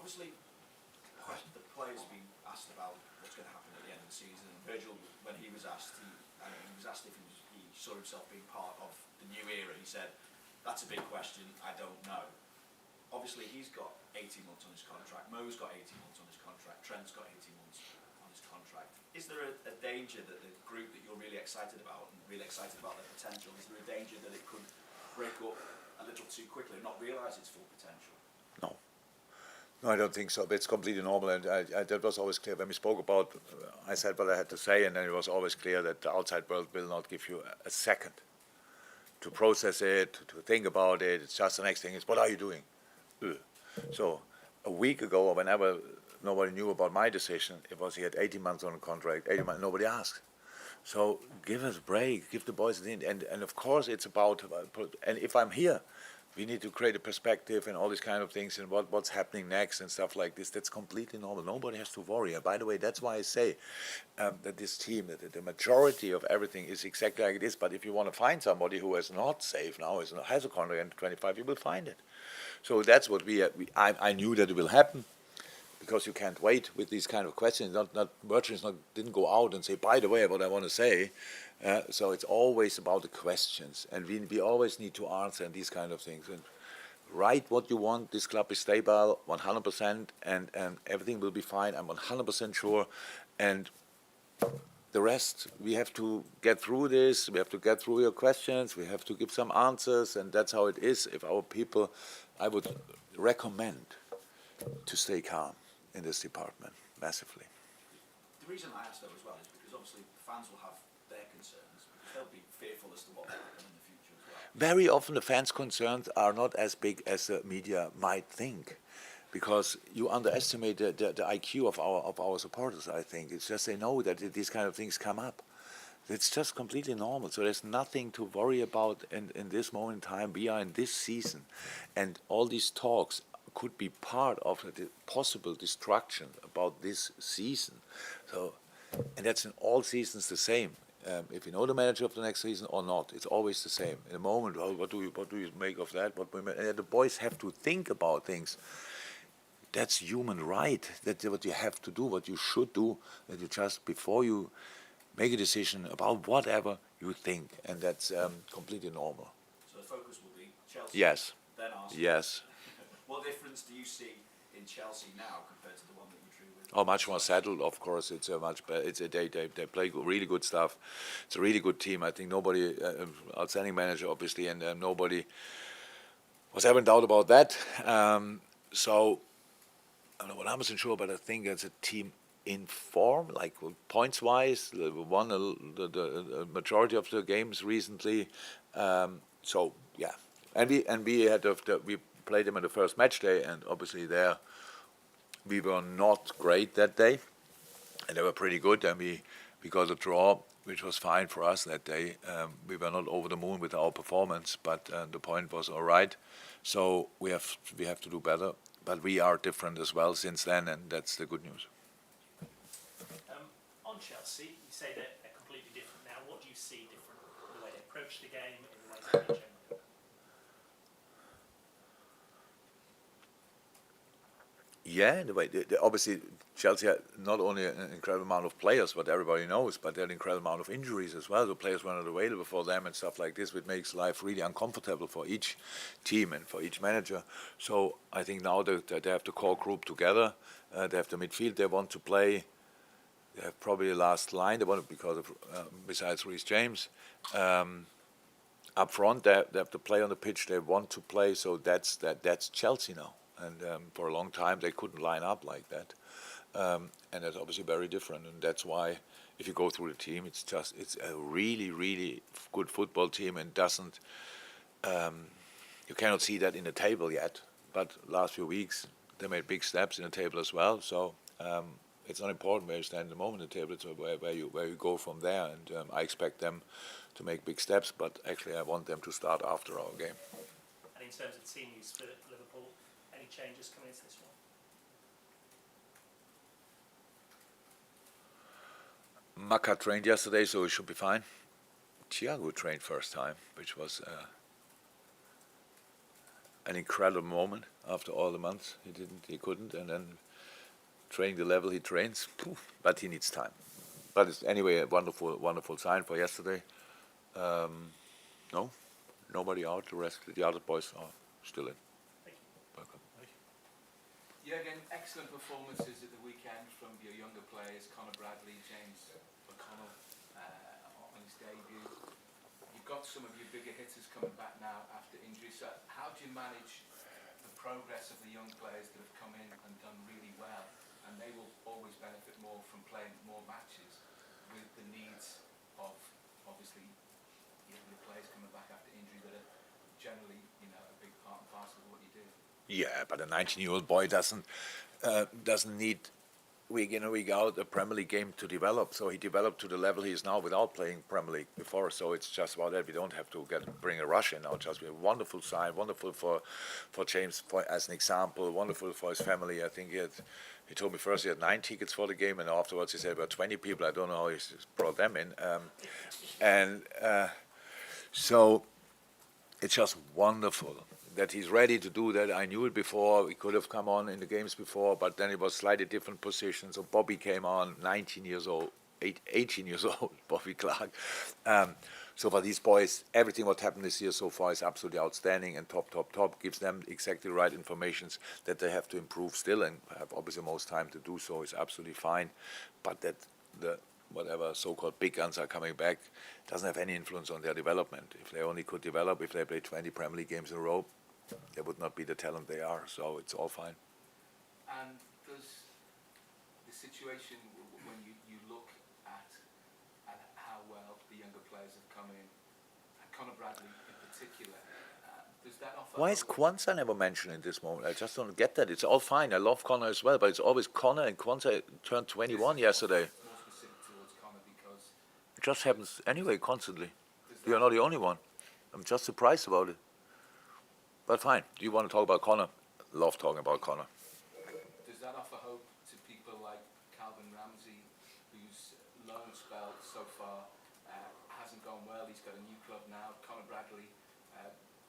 Obviously, the players have been asked about what's going to happen at the end of the season. And Virgil, when he was asked, he was asked if he saw himself being part of the new era. He said, "That's a big question. I don't know." Obviously, he's got 18 months on his contract. Mo's got 18 months on his contract. Trent's got 18 months on his contract. Is there a danger that the group that you're really excited about and really excited about their potential, is there a danger that it could break up a little too quickly and not realise its full potential? No. No, I don't think so. But it's completely normal, and that was always clear. When we spoke about, I said what I had to say, and then it was always clear that the outside world will not give you a second to process it, to think about it. It's just the next thing is, what are you doing? So a week ago, or whenever nobody knew about my decision, it was he had 18 months on a contract, 18 months, nobody asked. So give us a break, give the boys an and of course it's about, and if I'm here, we need to create a perspective and all these kind of things and what's happening next and stuff like this. That's completely normal. Nobody has to worry. And by the way, that's why I say that this team, that the majority of everything is exactly like it is. But if you want to find somebody who is not safe now, has a contract in 25, you will find it. So that's what I knew that it will happen, because you can't wait with these kind of questions. Virgil didn't go out and say, by the way, what I want to say. So it's always about the questions, and we always need to answer these kind of things. And write what you want. This club is stable, 100%, and everything will be fine. I'm 100% sure. And the rest, we have to get through this. We have to get through your questions. We have to give some answers, and that's how it is. If our people, I would recommend to stay calm in this department, massively. The reason I asked though as well is because obviously fans will have their concerns, because they'll be fearful as to what will happen in the future as well. Very often the fans' concerns are not as big as the media might think, because you underestimate the IQ of our supporters, I think. It's just they know that these kind of things come up. It's just completely normal. So there's nothing to worry about in this moment in time. We are in this season, and all these talks could be part of the possible destruction about this season. So, and that's in all seasons the same. If you know the manager of the next season or not, it's always the same. In a moment, well, what do you make of that? And the boys have to think about things. That's human right. That's what you have to do, what you should do. That you just, before you make a decision about whatever, you think, and that's completely normal. So the focus will be Chelsea. Yes. Then Arsenal. Yes. What difference do you see in Chelsea now compared to the one that you drew with? Oh, much more settled. Of course, it's a much better. They play really good stuff. It's a really good team. I think nobody, outstanding manager, obviously, and nobody was ever in doubt about that. So I'm not 100% sure, but I think it's a team in form, like points wise. They won the majority of the games recently. So yeah, and we played them in the first match day, and obviously there we were not great that day, and they were pretty good, and we got a draw, which was fine for us that day. We were not over the moon with our performance, but the point was all right. So we have to do better, but we are different as well since then, and that's the good news. On Chelsea, you say that they're completely different now. What do you see different in the way they approach the game, in the way they play generally? Yeah, the way obviously Chelsea had not only an incredible amount of players, what everybody knows, but they had an incredible amount of injuries as well. The players were not available for them and stuff like this, which makes life really uncomfortable for each team and for each manager. So I think now that they have the core group together, they have the midfield they want to play. They have probably the last line they want, because of besides Reece James. Up front, they have to play on the pitch they want to play. So that's Chelsea now. And for a long time they couldn't line up like that, and that's obviously very different. And that's why, if you go through the team, it's a really, really good football team, and doesn't. You cannot see that in the table yet, but last few weeks they made big steps in the table as well. So it's not important where you stand at the moment in the table; it's where you go from there. And I expect them to make big steps, but actually I want them to start after our game. And in terms of team use for Liverpool, any changes coming into this one? Maka trained yesterday, so he should be fine. Thiago trained first time, which was an incredible moment after all the months he couldn't, and then training the level he trains, but he needs time. But it's anyway a wonderful sign for yesterday. No, nobody out. The other boys are still in. Thank you. Welcome. Jurgen, excellent performances at the weekend from your younger players, Conor Bradley, James O'Connell on his debut. You've got some of your bigger hitters coming back now after injury. So how do you manage the progress of the young players that have come in and done really well? And they will always benefit more from playing more matches with the needs of, obviously, your players coming back after injury that are generally, a big part and parcel of what you do. Yeah, but a 19-year-old boy doesn't need week in and week out a Premier League game to develop. So he developed to the level he is now without playing Premier League before. So it's just about that. We don't have to bring a rush in now. Just a wonderful sign, wonderful for James as an example, wonderful for his family. I think he told me first he had 9 tickets for the game, and afterwards he said about 20 people. I don't know how he brought them in. So it's just wonderful that he's ready to do that. I knew it before. He could have come on in the games before, but then it was slightly different positions. So Bobby came on, 18 years old, Bobby Clark. So for these boys, everything what happened this year so far is absolutely outstanding and top. Gives them exactly the right informations that they have to improve still, and have obviously most time to do so is absolutely fine. But that the whatever so-called big guns are coming back doesn't have any influence on their development. If they only could develop, if they play 20 Premier League games in a row, they would not be the talent they are. So it's all fine. And does the situation when you look at how well the younger players have come in, and Conor Bradley in particular, does that offer? Why is Kwanzaa never mentioned in this moment? I just don't get that. It's all fine. I love Conor as well, but it's always Conor, and Kwanzaa turned 21 yesterday. More specific towards Conor because It just happens anyway, constantly. You're not the only one. I'm just surprised about it. But fine. Do you want to talk about Conor? Love talking about Conor. does that offer hope to people like Calvin Ramsey, whose loan spell so far hasn't gone well? He's got a new club now. Conor Bradley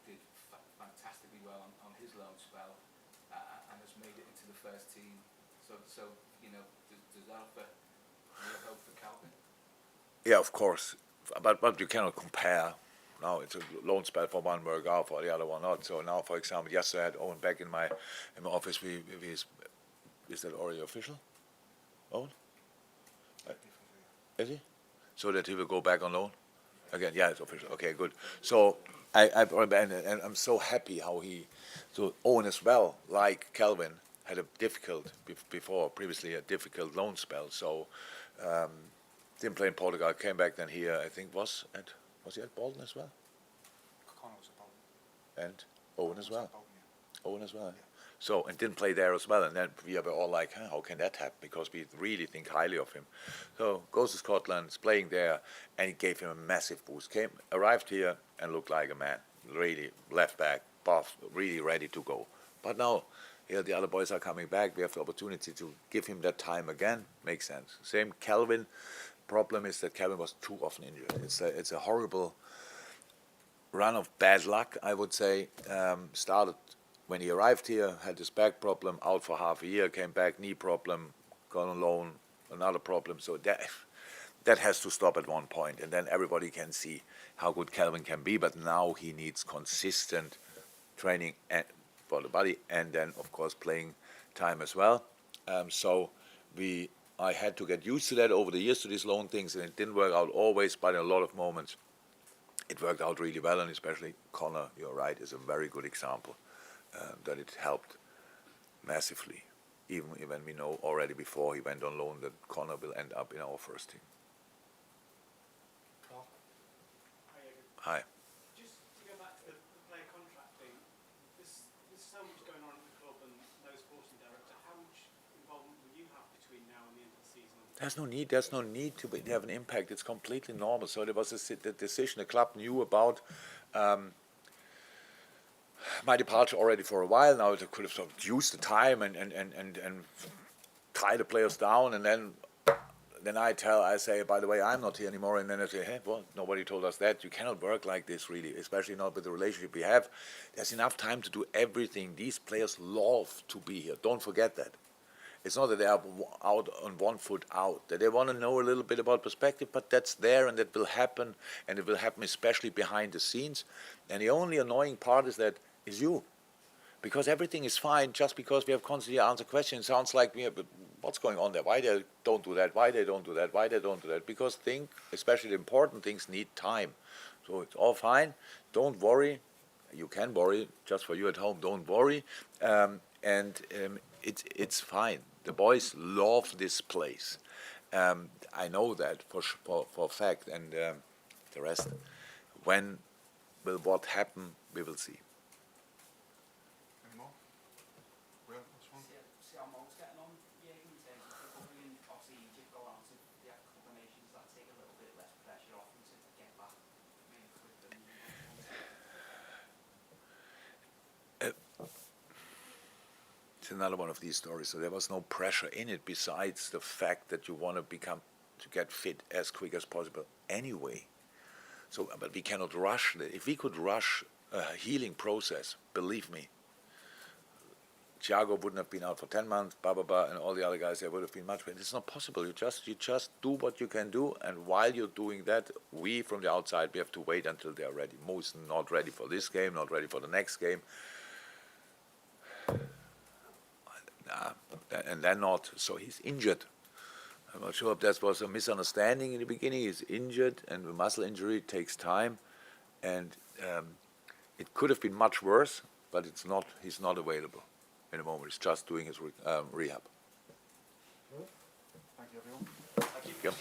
did fantastically well on his loan spell and has made it into the first team. So does that offer real hope for Calvin? Yeah, of course. But you cannot compare. Now it's a loan spell for one work out, for the other one not. So now, for example, yesterday I had Owen back in my office. Is that already official? Owen? Is he? So that he will go back on loan again? Yeah, it's official. Okay, good. So and I'm so happy how so Owen as well, like Calvin, had a previously a difficult loan spell. So didn't play in Portugal, came back then here. I think was he at Bolton as well? Conor was at Bolton. And Owen as well. Bolton, yeah. Owen as well. So, and didn't play there as well. And then we were all like, how can that happen? Because we really think highly of him. So goes to Scotland, is playing there, and it gave him a massive boost. Arrived here and looked like a man. Really, left back, buff, really ready to go. But now, here the other boys are coming back. We have the opportunity to give him that time again. Makes sense. Same Calvin. Problem is that Calvin was too often injured. It's a horrible run of bad luck, I would say. Started when he arrived here, had his back problem, out for half a year, came back, knee problem, gone on loan, another problem. So that has to stop at one point, and then everybody can see how good Calvin can be. But now he needs consistent training for the body, and then of course playing time as well. I had to get used to that over the years, to these loan things, and it didn't work out always, but in a lot of moments it worked out really well, and especially Conor, you're right, is a very good example that it helped massively, even when we know already before he went on loan that Conor will end up in our first team. Carl? Hi. Just to go back to the player contract thing, there's so much going on at the club and no sporting director. How much involvement will you have between now and the end of the season? There's no need to have an impact. It's completely normal. So there was the decision the club knew about my departure already for a while. Now they could have sort of used the time and tie the players down, and then then I say, by the way, I'm not here anymore, and then I say, hey, well, nobody told us that. You cannot work like this, really, especially not with the relationship we have. There's enough time to do everything. These players love to be here. Don't forget that. It's not that they are out on 1 foot out, that they want to know a little bit about perspective, but that's there and that will happen, and it will happen especially behind the scenes. And the only annoying part is you. Because everything is fine just because we have constantly answer questions. It sounds like but what's going on there? Why they don't do that? Why they don't do that? Why they don't do that? Because especially the important things, need time. So it's all fine. Don't worry. You can worry just for you at home. Don't worry. It's fine. The boys love this place. I know that for fact. And the rest, when will what happen, we will see. Any more? Will, this one? See how Mo's getting on, Jurgen, in terms of recovery, and obviously Egypt go on to the Cup of Nations, that take a little bit less pressure off him to get back really quick. It's another one of these stories. So there was no pressure in it besides the fact that you want to get fit as quick as possible anyway. So, but we cannot rush it. If we could rush a healing process, believe me, Thiago wouldn't have been out for 10 months, and all the other guys, they would have been much better. It's not possible. You just do what you can do, and while you're doing that, we from the outside, we have to wait until they're ready. Most not ready for this game, not ready for the next game. And then not. So he's injured. I'm not sure if that was a misunderstanding in the beginning. He's injured, and the muscle injury takes time, and it could have been much worse, but it's not. He's not available in the moment. He's just doing his rehab. Thank you, everyone. Thank you. Yep.